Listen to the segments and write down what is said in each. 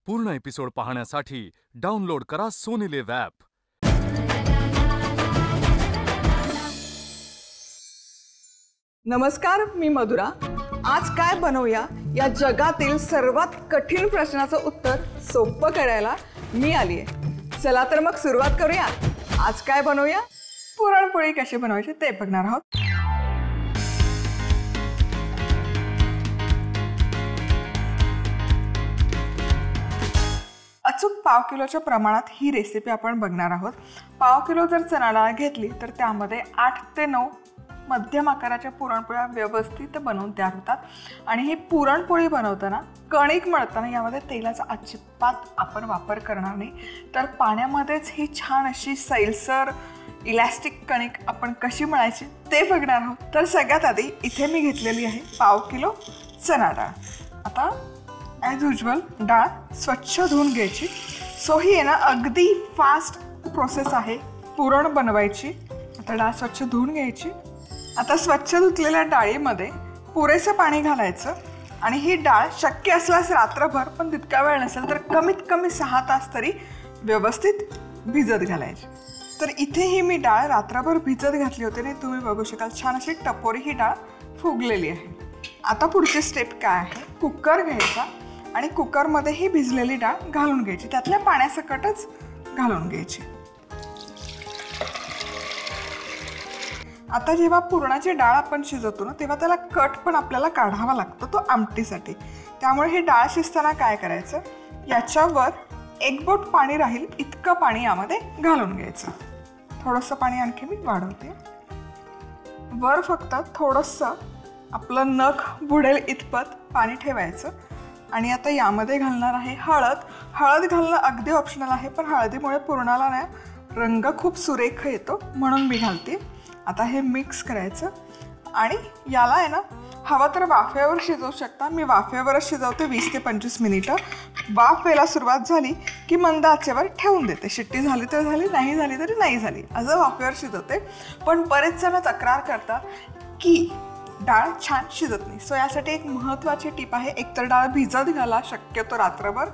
पूर्ण एपिसोड पाहण्यासाठी डाउनलोड करा सोनी लिव्ह ॲप। नमस्कार, मी मधुरा। आज काय बनवूया या जगातील सर्वात कठीण प्रश्नाचं उत्तर सोपं करायला मी आली आहे। चला तर मग सुरुवात करूया। आज काय बनवूया? पुरणपोळी कशी बनवायची ते बघणार आहोत। अचूक पाव किलोच्या प्रमाणात ही रेसिपी आपण बघणार आहोत। पाव किलो जर चणा डाळ घेतली तर त्यामध्ये 8 ते 9 मध्यम आकाराच्या पुरणपोळ्या व्यवस्थित बनवून तयार होतात। आणि ही पुरणपोळी बनवताना कणिक मळताना यामध्ये तेलाचा अजिबात आपण वापर करणार नाही, तर पाण्यामध्येच ही छान अशी सैलसर इलास्टिक कणिक आपण कशी मळायची ते बघणार आहोत। तर सगळ्यात आधी इथे मी घेतलेली आहे पाव किलो चणा डाळ। आता ॲज युजल डाळ स्वच्छ धुवून घ्यायची। सो ही आहे ना अगदी फास्ट प्रोसेस आहे पुरण बनवायची। आता डाळ स्वच्छ धुवून घ्यायची। आता स्वच्छ धुतलेल्या डाळीमध्ये पुरेसं पाणी घालायचं आणि ही डाळ शक्य असल्यास रात्रभर, पण तितका वेळ नसेल तर कमीत कमी 6 तास तरी व्यवस्थित भिजत घालायची। तर इथेही मी डाळ रात्रभर भिजत घातली होती आणि तुम्ही बघू शकाल छान अशी टपोरी ही डाळ फुगलेली आहे। आता पुढची स्टेप काय आहे? कुकर घ्यायचा आणि कुकरमध्ये ही भिजलेली डाळ घालून घ्यायची, त्यातल्या पाण्यासकटच घालून घ्यायची। आता जेव्हा पुरणाची डाळ आपण शिजवतो ना तेव्हा त्याला कट पण आपल्याला काढावा लागतो, तो आमटीसाठी। त्यामुळे ही डाळ शिजताना काय करायचं, याच्यावर 1 बोट पाणी राहील इतकं पाणी यामध्ये घालून घ्यायचं। थोडंसं पाणी आणखी मी वाढवते। वर फक्त थोडंसं आपलं नख बुडेल इतपत पाणी ठेवायचं। आणि आता यामध्ये घालणार आहे हळद। हळद घालणं अगदी ऑप्शनल आहे, पण हळदीमुळे पुरणाला ना रंग खूप सुरेख येतो, म्हणून मी घालते। आता हे मिक्स करायचं आणि याला आहे ना हवं तर वाफेवर शिजवू शकता। मी वाफेवरच शिजवते 20 ते 25 मिनिटं। वाफ व्हायला सुरुवात झाली की मंद आचेवर ठेवून देते। शिट्टी झाली तर झाली, नाही झाली तरी नाही झाली, असं वाफेवर शिजवते। पण बरेच जण तक्रार करतात की डाळ छान शिजत नाही। सो यासाठी एक महत्त्वाची टीप आहे, एकतर डाळ भिजत घाला शक्यतो रात्रभर।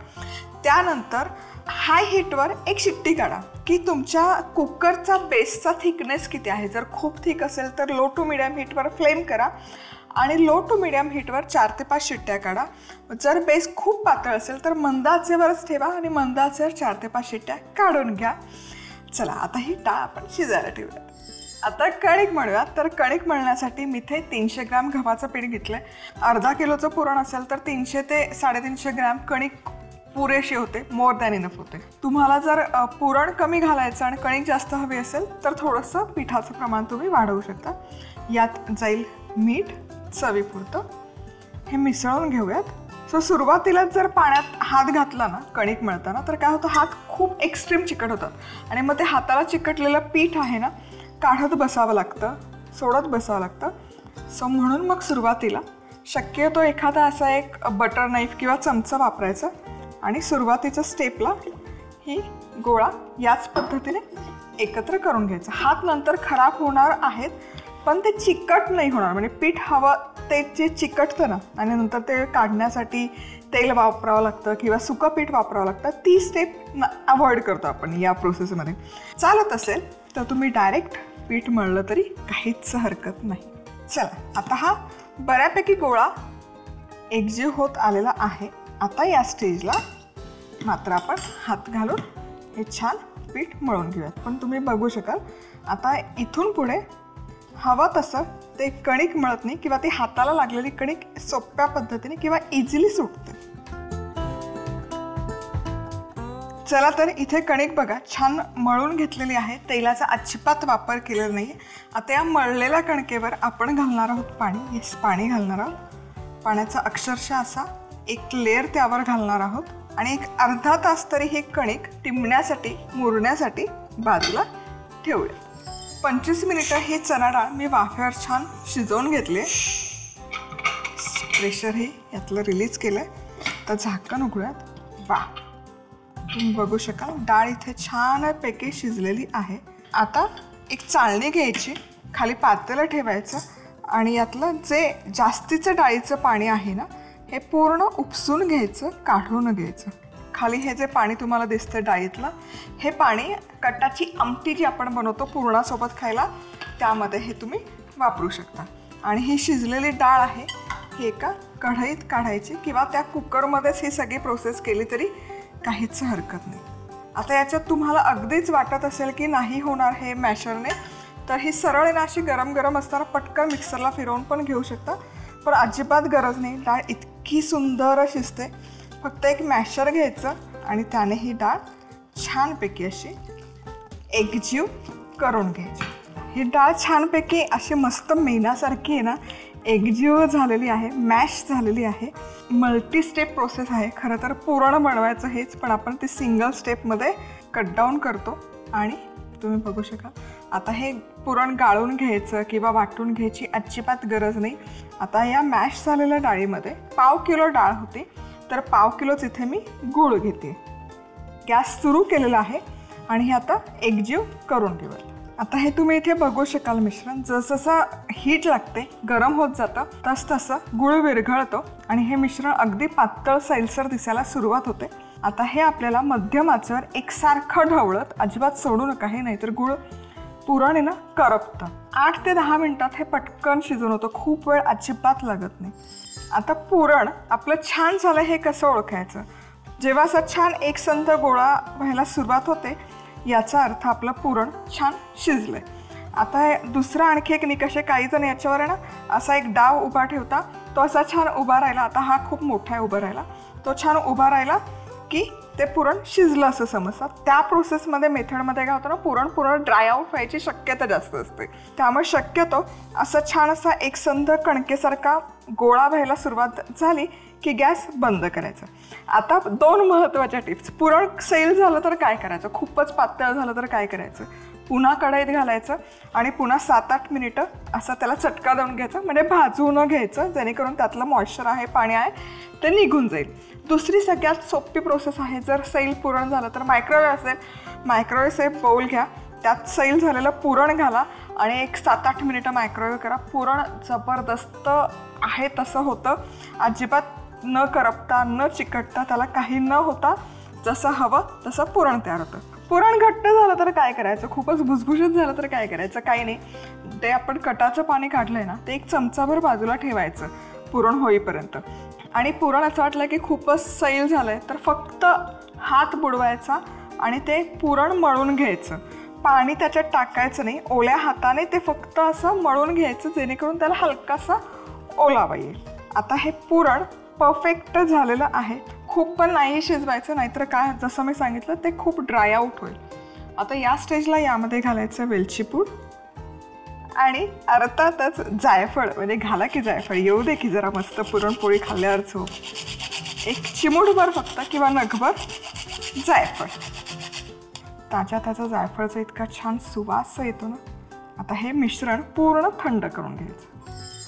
त्यानंतर हाय हीटवर एक शिट्टी काढा की तुमच्या कुकरचा बेसचा थिकनेस किती आहे। जर खूप थिक असेल तर लो टू मिडियम हीटवर फ्लेम करा आणि लो टू मिडियम हीटवर 4 ते 5 शिट्ट्या काढा। जर बेस खूप पातळ असेल तर मंद आचेवरच ठेवा आणि मंद आचेवर 4 ते 5 शिट्ट्या काढून घ्या। चला आता ही डाळ आपण शिजायला ठेवूया। आता कणिक मळूया। तर कणिक मळण्यासाठी मी इथे 300 ग्रॅम गव्हाचं पीठ घेतलं आहे। अर्धा किलोचं पुरण असेल तर 300 ते 350 ग्रॅम कणिक पुरेशी होते, मोर दॅन इनफ होते। तुम्हाला जर पुरण कमी घालायचं आणि कणिक जास्त हवी असेल तर थोडंसं पिठाचं प्रमाण तुम्ही वाढवू शकता। यात जाईल मीठ चवीपुरतं। हे मिसळून घेऊयात। सो सुरुवातीला जर पाण्यात हात घातला ना कणिक मळताना तर काय होतं, हात खूप एक्स्ट्रीम चिकट होतात आणि मग ते हाताला चिकटलेलं पीठ आहे ना काढत बसावं लागतं, सोडत बसावं लागतं। सो म्हणून मग सुरुवातीला शक्यतो एखादा असा एक बटर नाईफ किंवा चमचा वापरायचा आणि सुरुवातीच्या स्टेपला ही गोळा याच पद्धतीने एकत्र करून घ्यायचा। हात नंतर खराब होणार आहेत पण ते चिकट नाही होणार, म्हणजे पीठ हवं ते जे चिकटतं ना आणि नंतर ते काढण्यासाठी तेल वापरावं लागतं किंवा सुकं पीठ वापरावं लागतं, ती स्टेप अवॉइड करतो आपण या प्रोसेसमध्ये। चालत असेल तर तुम्ही डायरेक्ट पीठ मळलं तरी काहीच हरकत नाही। चला आता हा बऱ्यापैकी गोळा एकजीव होत आलेला आहे। आता या स्टेजला मात्र आपण हात घालून हे छान पीठ मळून घेऊयात। पण तुम्ही बघू शकाल आता इथून पुढे हवं तसं ते कणिक मळत नाही किंवा ती हाताला लागलेली कणिक सोप्या पद्धतीने किंवा इझिली सुटते। चला तर इथे कणिक बघा छान मळून घेतलेली आहे, तेलाचा अजिबात वापर केलेला नाही। आता या मळलेल्या कणकेवर आपण घालणार आहोत पाणी। येस, पाणी घालणार आहोत। पाण्याचा अक्षरशः असा एक लेअर त्यावर घालणार आहोत आणि एक अर्धा तास तरी हे कणिक टिंबण्यासाठी मुरण्यासाठी बाजूला ठेवूया। 25 मिनिटं हे चणा डाळ मी वाफेवर छान शिजवून घेतले। प्रेशर हे यातलं रिलीज केलं आहे। तर झाकण उघडूयात। वा, तुम्ही बघू शकाल डाळ इथे छानपैकी शिजलेली आहे। आता एक चाळणी घ्यायची, खाली पातेलं ठेवायचं आणि यातलं जे जास्तीचं डाळीचं पाणी आहे ना हे पूर्ण उपसून घ्यायचं, काढून घ्यायचं। खाली हे जे पाणी तुम्हाला दिसतं डाळीतलं, हे पाणी कटाची आमटी जी आपण बनवतो पुरणासोबत खायला, त्यामध्ये हे तुम्ही वापरू शकता. आणि ही शिजलेली डाळ आहे, ही एका कढईत काढायची किंवा त्या कुकरमध्येच ही सगळी प्रोसेस केली तरी काहीच हरकत नाही. आता याच्यात तुम्हाला अगदीच वाटत असेल की नाही होणार हे मॅशरने, तर ही सरळ ना अशी गरम गरम असताना पटकन मिक्सरला फिरवून पण घेऊ शकता. पण अजिबात गरज नाही, डाळ इतकी सुंदर शिजते. फक्त एक मॅशर घ्यायचं आणि त्याने ही डाळ छानपैकी अशी एकजीव करून घ्यायची. ही डाळ छानपैकी अशी मस्त मेणासारखी आहे ना, एकजीव झालेली आहे, मॅश झालेली आहे. मल्टी स्टेप प्रोसेस आहे. खरं तर पुरण बनवायचं हेच, पण आपण ते सिंगल स्टेपमध्ये कट डाऊन करतो. आणि तुम्ही बघू शकाल आता हे पुरण गाळून घ्यायचं किंवा वाटून घ्यायची अजिबात गरज नाही. आता या मॅश झालेल्या डाळीमध्ये 1/2 किलो डाळ होती, तर 1/2 किलोच इथे मी गूळ घेते. गॅस सुरू केलेला आहे आणि हे आता एकजीव करून घेऊया. आता हे तुम्ही इथे बघू शकाल मिश्रण जसं हीट लागते, गरम होत जातं, तसं गूळ विरघळतो आणि हे मिश्रण अगदी पातळ सैलसर दिसायला सुरुवात होते. आता हे आपल्याला मध्यम आचेवर एकसारखं ढवळत, अजिबात सोडू नका हे, नाहीतर गूळ पुरण आहे ना करपतं. 8 ते 10 मिनिटात हे पटकन शिजून होतं, खूप वेळ अजिबात लागत नाही. आता पुरण आपलं छान झालं हे कसं ओळखायचं? जेव्हा असं छान एकसंध गोळा व्हायला सुरुवात होते, याचा अर्थ आपलं पुरण छान शिजलंय. आता दुसरा आणखी एक निकष आहे, काही जण याच्यावर आहे ना असा एक डाव उभा ठेवता, तो असा छान उभा राहिला. आता हा खूप मोठा आहे उभा राहिला, तो छान उभा राहिला की ते पुरण शिजलं असं समजतात. त्या प्रोसेसमध्ये मेथडमध्ये काय होतं ना, पुरण ड्राय आउट व्हायची शक्यता जास्त असते. त्यामुळे शक्यतो असं छान असा एकसंध कणकेसारखा गोळा व्हायला सुरुवात झाली की गॅस बंद करायचा. आता 2 महत्त्वाच्या टिप्स. पुरण सैल झालं तर काय करायचं, खूपच पातळ झालं तर काय करायचं? पुन्हा कढईत घालायचं आणि पुन्हा 7-8 मिनिटं असं त्याला चटका देऊन घ्यायचं, म्हणजे भाजून घ्यायचं, जेणेकरून त्यातलं मॉइश्चर आहे, पाणी आहे, ते निघून जाईल. दुसरी सगळ्यात सोपी प्रोसेस आहे, जर सैल पुरण झालं तर मायक्रोवेव्ह असेल, मायक्रोवेव्ह सेफ बाउल घ्या, त्यात सैल झालेलं पुरण घाला आणि एक 7-8 मिनिटं मायक्रोवेव्ह करा. पुरण जबरदस्त आहे तसं होतं, अजिबात न करपता न चिकटता, त्याला काही न होता जसं हवं तसं पुरण तयार होतं. पुरण घट्ट झालं तर काय करायचं, खूपच भुसभुशीत झालं तर काय करायचं? काही नाही, ते आपण कटाचं पाणी काढलंय ना, ते एक चमचाभर बाजूला ठेवायचं पुरण होईपर्यंत. आणि पुरण असं वाटलं की खूपच सैल झालंय तर फक्त हात बुडवायचा आणि ते पुरण मळून घ्यायचं. पाणी त्याच्यात टाकायचं नाही, ओल्या हाताने ते फक्त असं मळून घ्यायचं, जेणेकरून त्याला हलकासा ओलावा येईल. आता हे पुरण परफेक्ट झालेलं आहे. खूप पण नाही शिजवायचं, नाहीतर काय, जसं मी सांगितलं ते खूप ड्राय आउट होईल. आता या स्टेजला यामध्ये घालायचं वेलची पूड आणि अर्थातच जायफळ, म्हणजे घाला की जायफळ, येऊ दे की जरा मस्त पुरणपोळी खाल्ल्यावर झोप. एक चिमूटभर फक्त किंवा नगभर जायफळ. ताज्या जायफळचा इतका छान सुवास येतो ना. आता हे मिश्रण पूर्ण थंड करून घ्यायचं.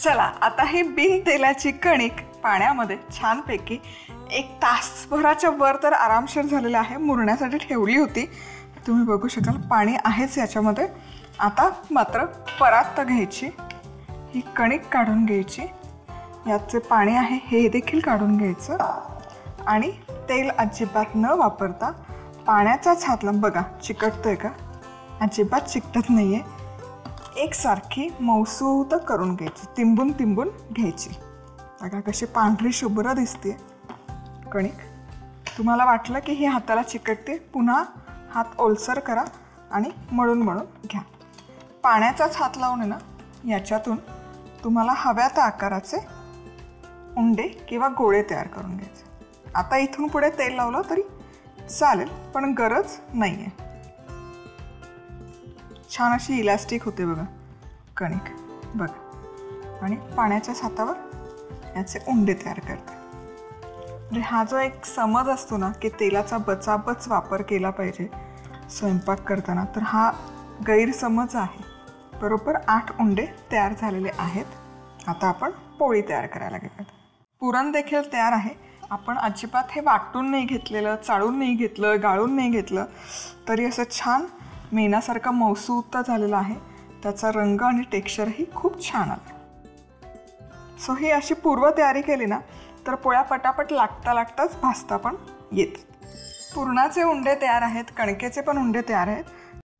चला, आता ही बिन तेलाची कणिक पाण्यामध्ये छानपैकी 1 तासभराच्या वर तर आरामशीर झालेलं आहे, मुरण्यासाठी ठेवली होती. तुम्ही बघू शकाल पाणी आहेच याच्यामध्ये. आता मात्र परात घ्यायची, ही कणिक काढून घ्यायची, यात जे पाणी आहे हे देखील काढून घ्यायचं आणि तेल अजिबात न वापरता पाण्याचाच हातला, बघा चिकटतोय का, अजिबात चिकटत नाही आहे, एकसारखी मौसूत करून घ्यायची, तिंबून घ्यायची. बघा कशी पांढरी शुभ्र दिसते कणिक. तुम्हाला वाटलं की ही हाताला चिकटते, पुन्हा हात ओलसर करा आणि मळून घ्या. पाण्याचाच हात लावून आहे ना, याच्यातून तुम्हाला हव्या त्या आकाराचे उंडे किंवा गोळे तयार करून घ्यायचे. आता इथून पुढे तेल लावलं तरी चालेल, पण गरज नाही आहे. छान अशी इलास्टिक होते बघा कणिक, बघा, आणि पाण्याच्याच हातावर याचे उंडे तयार करते. म्हणजे हा जो एक समज असतो ना की तेलाचा बचाबच वापर केला पाहिजे स्वयंपाक करताना, तर हा गैरसमज आहे. बरोबर 8 उंडे तयार झालेले आहेत. आता आपण पोळी तयार करायला घेऊयात. पुरण देखील तयार आहे. आपण अजिबात हे वाटून नाही घेतलेलं, चाळून नाही घेतलं, गाळून नाही घेतलं, तरी असं छान मेणासारखा मौसूत झालेला आहे. त्याचा रंग आणि टेक्स्चरही खूप छान आलं. सो ही अशी पूर्वतयारी केली ना तर पोळ्या पटापट लागताच भाजता पण येतात. पुरणाचे उंडे तयार आहेत, कणकेचे पण उंडे तयार आहेत.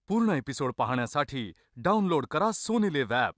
पूर्ण एपिसोड पाहण्यासाठी डाउनलोड करा सोनी लिव्ह ॲप.